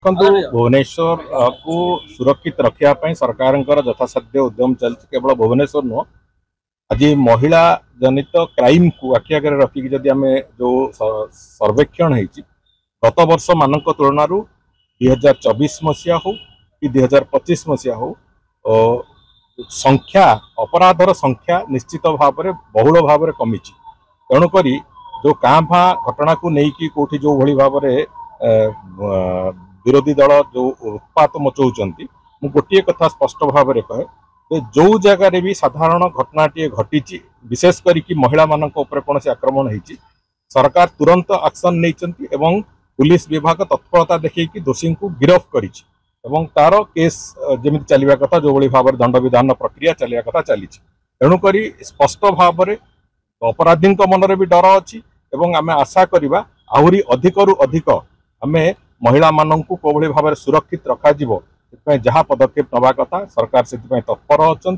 देखु भुवनेश्वर को सुरक्षित रखापी सरकार यथासाध्य उद्यम चलती केवल भुवनेश्वर नुह आज महिला जनित क्राइम को आखि आगे रखिक जदि आम जो सर्वेक्षण गत वर्ष मान तुलन 2024 मसीहा हो कि 2025 मसीहा हो संख्या अपराधर संख्या निश्चित भाव में बहुल भाव में कमी तेणुक जो काँ भाँ घटना को लेकिन कौटी जो भाई भाव में विरोधी दल जो उत्पात मचाऊँच गोटे कथा स्पष्ट भाव में कहे जो जगार भी साधारण घटनाटे घटी विशेष करके महिला मान कौन से आक्रमण होती सरकार तुरंत एक्शन नहीं पुलिस विभाग तत्परता देखी दोषी को गिरफ्त कर तार केस जमी चलवा कथा जो भाव में दंड विधान प्रक्रिया चलवा कथा चली तेणुक स्पष्ट भाव में अपराधी मन भी डर अच्छी आम आशा करवा आहरी अधिक रु अधिक आम महिला मानक को भाव में सुरक्षित रखा जहाँ पदक्षेप नवा कथा सरकार से तत्पर अच्छा।